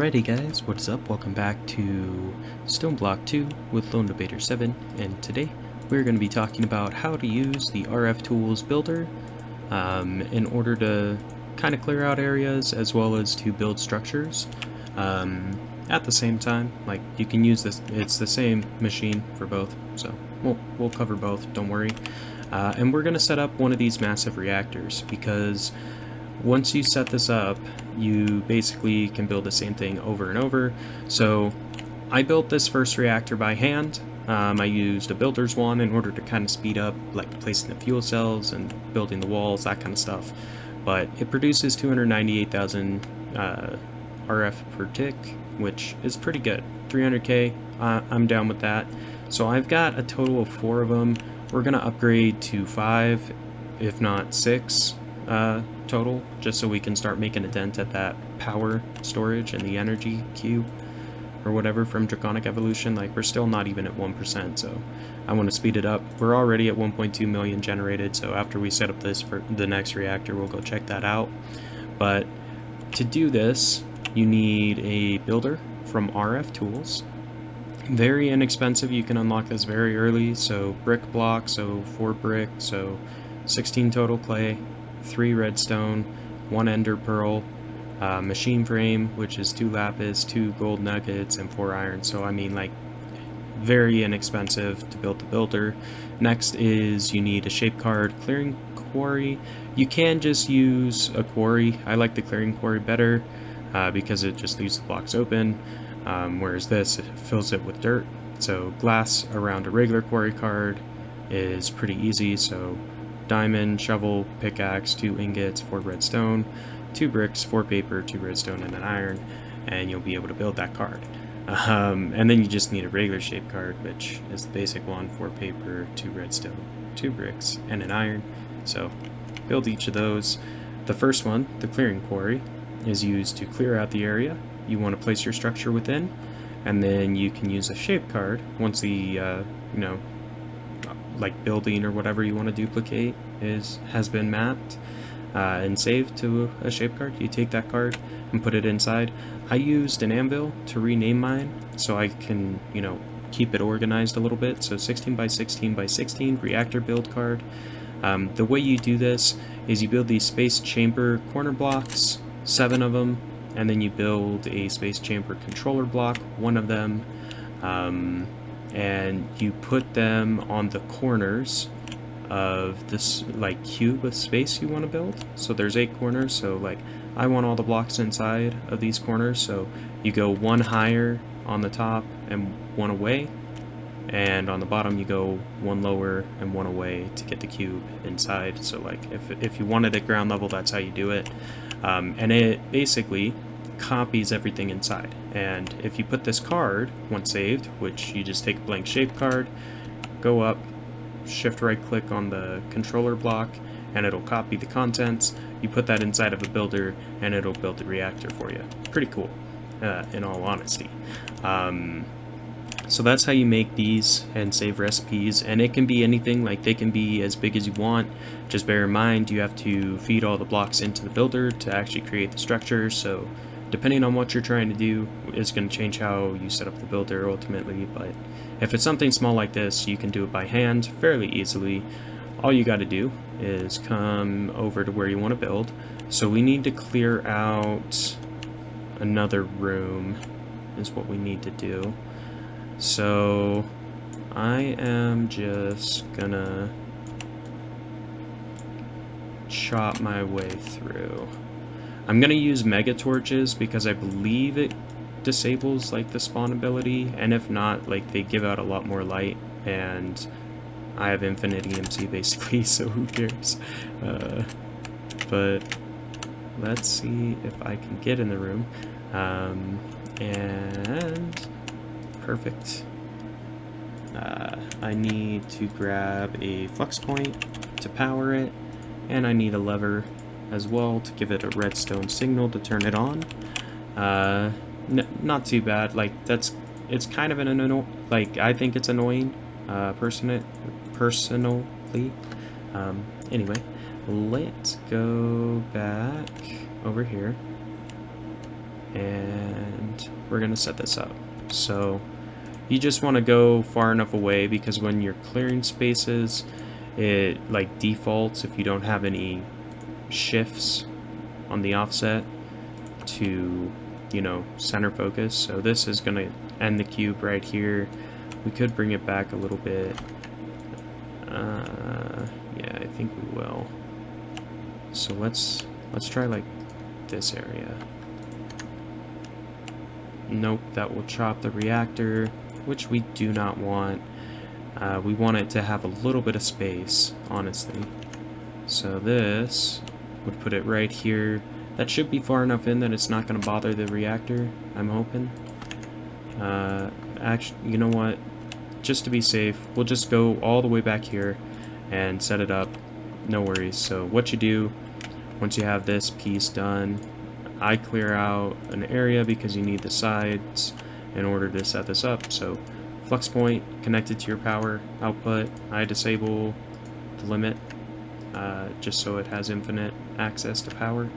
Alrighty guys, what's up? Welcome back to Stoneblock 2 with LD7, and today we're going to be talking about how to use the RF Tools builder in order to kind of clear out areas as well as to build structures at the same time. Like, you can use this, it's the same machine for both, so we'll cover both, don't worry. And we're going to set up one of these massive reactors because once you set this up, you basically can build the same thing over and over. So I built this first reactor by hand. I used a builder's wand in order to kind of speed up, like placing the fuel cells and building the walls, that kind of stuff. But it produces 298,000 RF per tick, which is pretty good. 300k, I'm down with that. So I've got a total of 4 of them. We're going to upgrade to 5, if not 6. Total, just so we can start making a dent at that power storage and the energy cube or whatever from Draconic Evolution. Like, we're still not even at 1%, so I want to speed it up. We're already at 1.2 million generated, so after we set up this for the next reactor, we'll go check that out. But to do this, you need a builder from RF Tools. Very inexpensive. You can unlock this very early, so brick block, so 4 brick, so 16 total clay, 3 redstone, 1 ender pearl, machine frame, which is 2 lapis, 2 gold nuggets, and 4 iron. So I mean, like, very inexpensive to build the builder. Next is you need a shape card, clearing quarry. You can just use a quarry. I like the clearing quarry better because it just leaves the blocks open, whereas this, it fills it with dirt. So glass around a regular quarry card is pretty easy. So diamond, shovel, pickaxe, 2 ingots, 4 redstone, 2 bricks, 4 paper, 2 redstone, and an iron, and you'll be able to build that card. And then you just need a regular shape card, which is the basic one: 4 paper, 2 redstone, 2 bricks, and an iron. So build each of those. The first one, the clearing quarry, is used to clear out the area you want to place your structure within, and then you can use a shape card once the like building or whatever you want to duplicate has been mapped and saved to a shape card. You take that card and put it inside. I used an anvil to rename mine so I can, keep it organized a little bit. So 16 by 16 by 16 reactor build card. The way you do this is you build these space chamber corner blocks, 7 of them, and then you build a space chamber controller block, 1 of them, and you put them on the corners of this, like, cube of space you want to build. So there's 8 corners, so like I want all the blocks inside of these corners, so you go 1 higher on the top and 1 away, and on the bottom you go 1 lower and 1 away to get the cube inside. So like if you wanted at ground level, that's how you do it. And it basically copies everything inside. And if you put this card, once saved, which you just take a blank shape card, go up, shift right click on the controller block, and it'll copy the contents. You put that inside of a builder and it'll build the reactor for you. Pretty cool, in all honesty. So that's how you make these and save recipes, and it can be anything. Like, they can be as big as you want. Just bear in mind you have to feed all the blocks into the builder to actually create the structure, so depending on what you're trying to do, it's going to change how you set up the builder ultimately. But if it's something small like this, you can do it by hand fairly easily. All you got to do is come over to where you want to build. So we need to clear out another room is what we need to do. So I am just gonna chop my way through. I'm gonna use mega torches because I believe it disables like the spawn ability, and if not, like, they give out a lot more light, and I have infinite EMC basically, so who cares? But let's see if I can get in the room. And perfect. I need to grab a flux point to power it, and I need a lever as well to give it a redstone signal to turn it on. Not too bad. Like, it's kind of like, I think it's annoying, personally. Anyway, let's go back over here and we're gonna set this up. So you just want to go far enough away, because when you're clearing spaces, it like defaults, if you don't have any shifts on the offset, to, you know, center focus. So this is gonna end the cube right here. We could bring it back a little bit. Yeah, I think we will. So let's try like this area. Nope, that will chop the reactor, which we do not want. We want it to have a little bit of space, honestly. So this would put it right here. That should be far enough in that it's not going to bother the reactor, I'm hoping. Actually, you know what? Just to be safe, we'll just go all the way back here and set it up. No worries. So what you do, once you have this piece done, I clear out an area because you need the sides in order to set this up. So flux point connected to your power output. I disable the limit just so it has infinite access to power.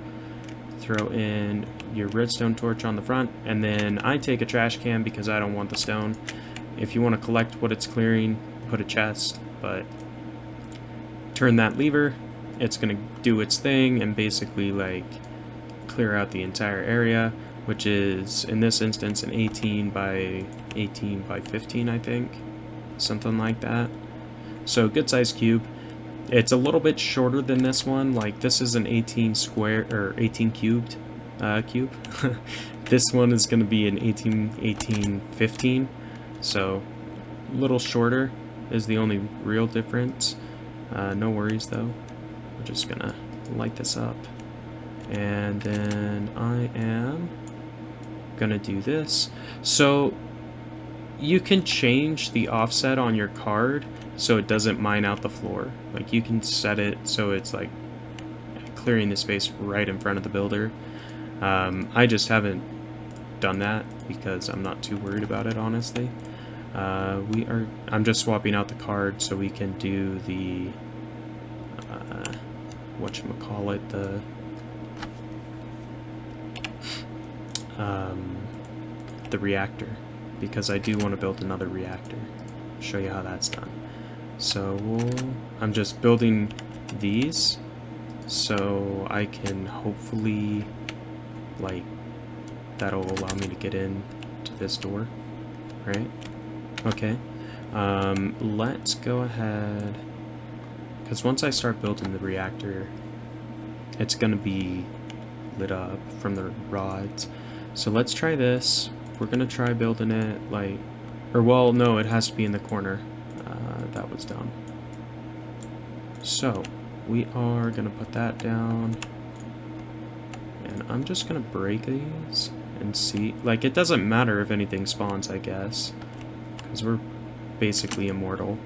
Throw in your redstone torch on the front, and then I take a trash can because I don't want the stone. If you want to collect what it's clearing, put a chest, but turn that lever, it's going to do its thing and basically like clear out the entire area, which is in this instance an 18 by 15, I think, something like that. So good size cube. It's a little bit shorter than this one. Like this is an 18 square or 18 cubed cube. This one is going to be an 15. So a little shorter is the only real difference. No worries though. We're just gonna light this up, and then I am gonna do this. So you can change the offset on your card so it doesn't mine out the floor. Like you can set it so it's like clearing the space right in front of the builder. I just haven't done that because I'm not too worried about it, honestly. I'm just swapping out the card so we can do the whatchamacallit, the reactor, because I do want to build another reactor. Show you how that's done. So I'm just building these so I can hopefully, like, that'll allow me to get in to this door, right? Okay, let's go ahead, because once I start building the reactor, it's gonna be lit up from the rods. So let's try this. We're gonna try building it like, or well, no, it has to be in the corner. That was dumb. So we are gonna put that down, and I'm just gonna break these and see. Like, it doesn't matter if anything spawns, I guess, because we're basically immortal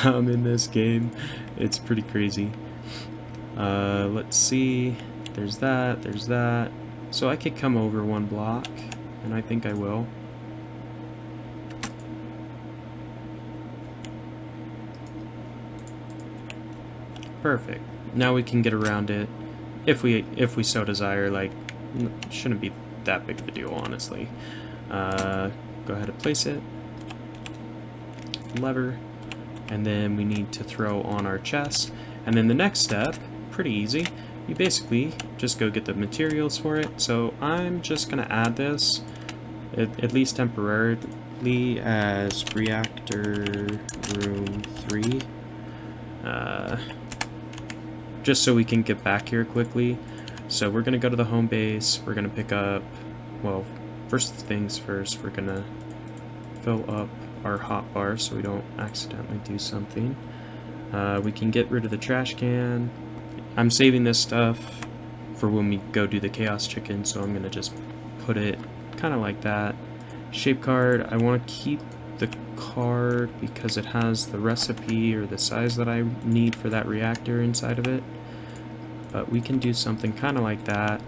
in this game. It's pretty crazy. Let's see. There's that. There's that. So I could come over one block, and I think I will. Perfect. Now we can get around it if we so desire. Like, shouldn't be that big of a deal, honestly. Go ahead and place it. Lever, and then we need to throw on our chest. And then the next step, pretty easy. You basically just go get the materials for it. So I'm just gonna add this, at least temporarily, as reactor room 3. Just so we can get back here quickly. So we're gonna go to the home base. We're gonna pick up, well, first things first, we're gonna fill up our hotbar so we don't accidentally do something. We can get rid of the trash can. I'm saving this stuff for when we go do the chaos chicken, so I'm gonna just put it kind of like that. Shape card, I want to keep the card because it has the recipe or the size that I need for that reactor inside of it. But we can do something kind of like that,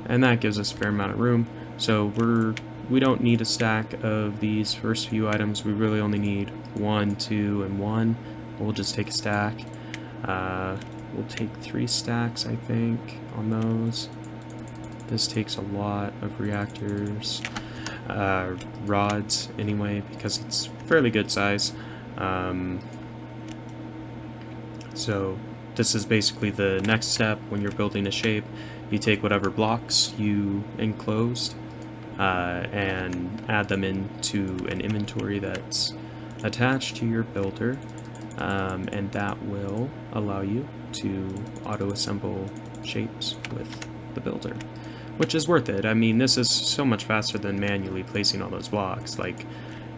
and that gives us a fair amount of room. So we don't need a stack of these first few items. We really only need 1, 2, and 1. We'll just take a stack. We'll take 3 stacks, I think, on those. This takes a lot of reactors, rods anyway, because it's fairly good size. So this is basically the next step when you're building a shape. You take whatever blocks you enclosed and add them into an inventory that's attached to your builder, and that will allow you to auto-assemble shapes with the builder, which is worth it. I mean, this is so much faster than manually placing all those blocks. Like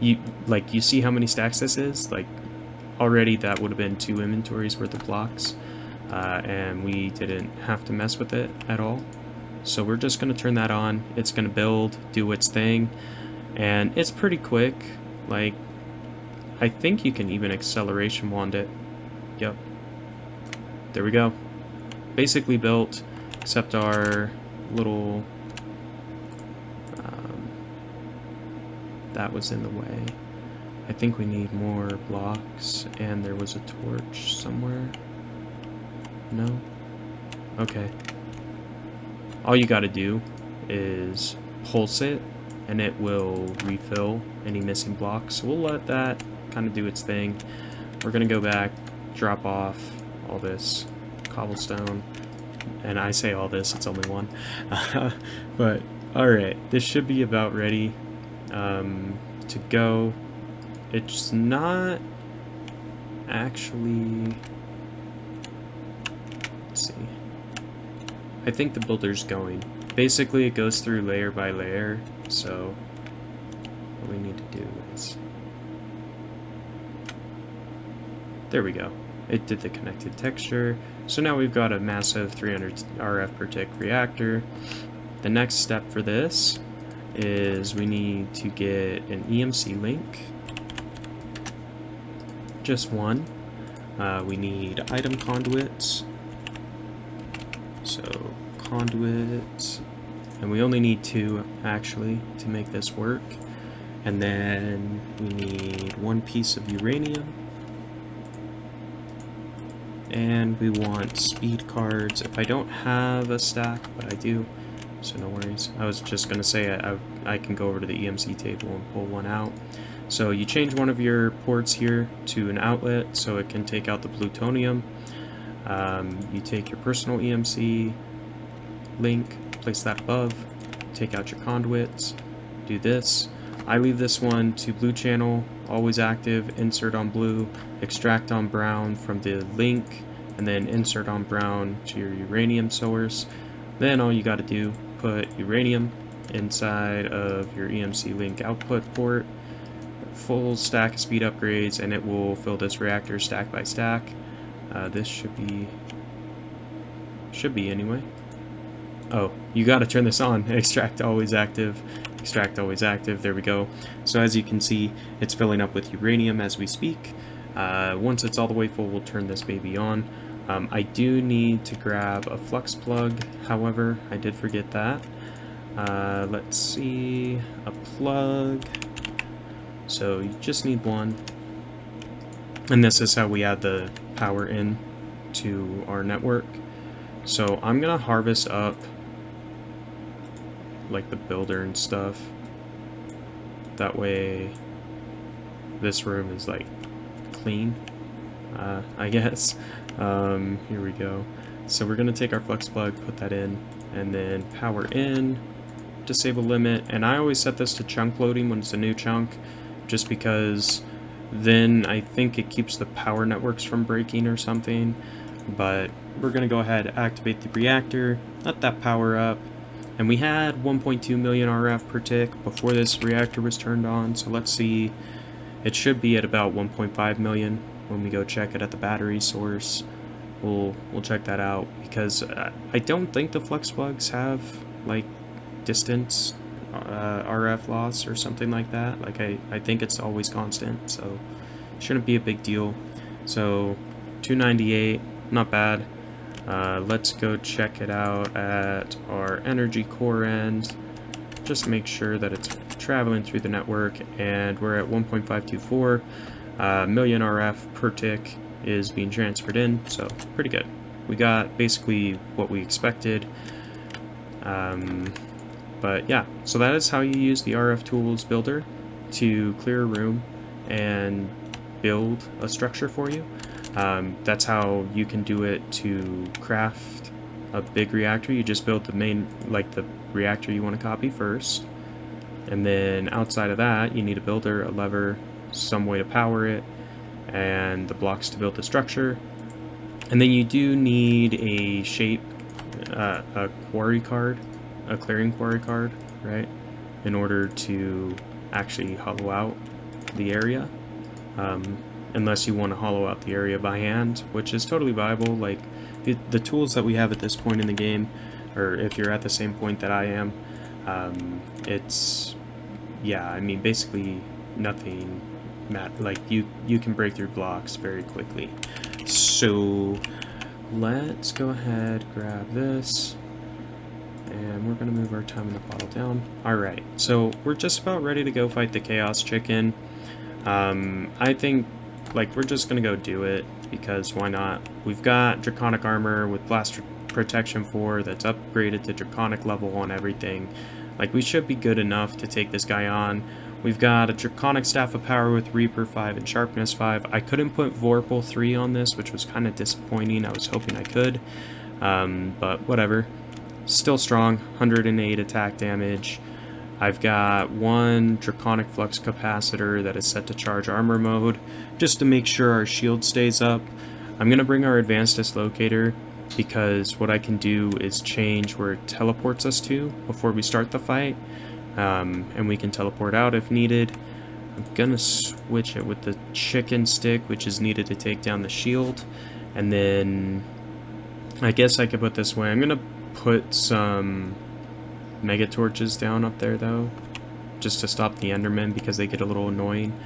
you see how many stacks this is? Like, already that would have been 2 inventories worth of blocks, and we didn't have to mess with it at all. So we're just going to turn that on. It's going to build, do its thing, and it's pretty quick. Like, I think you can even acceleration wand it. Yep. There we go. Basically built, except our little... that was in the way. I think we need more blocks, and there was a torch somewhere. No? Okay. All you gotta do is pulse it, and it will refill any missing blocks. So we'll let that kind of do its thing. We're gonna go back, drop off all this cobblestone, and I say all this, it's only one. But, alright, this should be about ready to go. It's not actually... Let's see. I think the builder's going. Basically, it goes through layer by layer, so what we need to do is... There we go. It did the connected texture. So now we've got a massive 300 RF per tick reactor. The next step for this is we need to get an EMC link. Just one. We need item conduits. So conduits, and we only need 2 actually to make this work. And then we need 1 piece of uranium, and we want speed cards. If I don't have a stack, but I do, so no worries. I was just gonna say I can go over to the EMC table and pull one out. So you change one of your ports here to an outlet so it can take out the plutonium. You take your personal EMC link, place that above, take out your conduits, do this. I leave this one to blue channel, always active, insert on blue, extract on brown from the link, and then insert on brown to your uranium source. Then all you got to do, put uranium inside of your EMC link output port, full stack of speed upgrades, and it will fill this reactor stack by stack. This should be anyway. Oh, you got to turn this on. Extract always active. Extract always active. There we go. So as you can see, it's filling up with uranium as we speak. Once it's all the way full, we'll turn this baby on. I do need to grab a flux plug. However, I did forget that. Let's see, a plug. So you just need one. And this is how we add the power in to our network. So I'm gonna harvest up like the builder and stuff. That way this room is like clean, I guess. Here we go. So we're gonna take our flux plug, put that in, and then power in, disable limit, and I always set this to chunk loading when it's a new chunk, just because then I think it keeps the power networks from breaking or something. But we're gonna go ahead, activate the reactor, let that power up, and we had 1.2 million RF per tick before this reactor was turned on, so let's see, it should be at about 1.5 million when we go check it at the battery source. We'll check that out, because I don't think the flux plugs have like distance RF loss or something like that. Like I think it's always constant, so shouldn't be a big deal. So 298, not bad. Let's go check it out at our energy core end. Just make sure that it's traveling through the network, and we're at 1.524 million RF per tick is being transferred in, so pretty good. We got basically what we expected. But yeah, so that is how you use the RF Tools builder to clear a room and build a structure for you. That's how you can do it to craft a big reactor. You just build the main, like the reactor you want to copy first, and then outside of that you need a builder, a lever, some way to power it, and the blocks to build the structure. And then you do need a shape, a quarry card, a clearing quarry card, right, in order to actually hollow out the area, unless you want to hollow out the area by hand, which is totally viable. Like the tools that we have at this point in the game, or if you're at the same point that I am, it's, yeah, I mean, basically nothing like you can break through blocks very quickly. So let's go ahead, grab this, and we're gonna move our time in the bottle down. Alright, so we're just about ready to go fight the Chaos Chicken. I think, like, we're just gonna go do it, because why not? We've got Draconic Armor with Blast Protection 4 that's upgraded to Draconic level on everything. Like, we should be good enough to take this guy on. We've got a Draconic Staff of Power with Reaper 5 and Sharpness 5. I couldn't put Vorpal 3 on this, which was kind of disappointing. I was hoping I could, but whatever. Still strong, 108 attack damage. I've got one Draconic Flux Capacitor that is set to charge armor mode, just to make sure our shield stays up. I'm going to bring our Advanced Dislocator, because what I can do is change where it teleports us to before we start the fight, and we can teleport out if needed. I'm going to switch it with the Chicken Stick, which is needed to take down the shield, and then I guess I could put this way. I'm going to put some Mega Torches down up there though, just to stop the Endermen because they get a little annoying.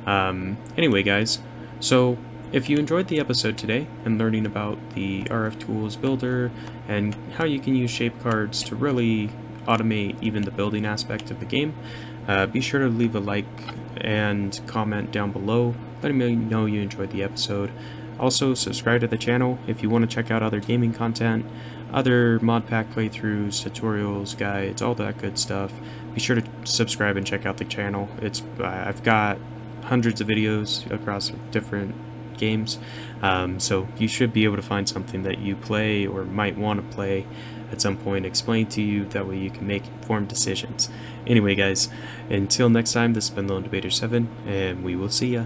Anyway guys, so if you enjoyed the episode today and learning about the RF Tools builder and how you can use shape cards to really automate even the building aspect of the game, be sure to leave a like and comment down below letting me know you enjoyed the episode. Also, subscribe to the channel if you want to check out other gaming content, other modpack playthroughs, tutorials, guides, all that good stuff. Be sure to subscribe and check out the channel. I've got hundreds of videos across different games, so you should be able to find something that you play or might want to play at some point, explain to you, that way you can make informed decisions. Anyway guys, until next time, this has been LD7, and we will see ya.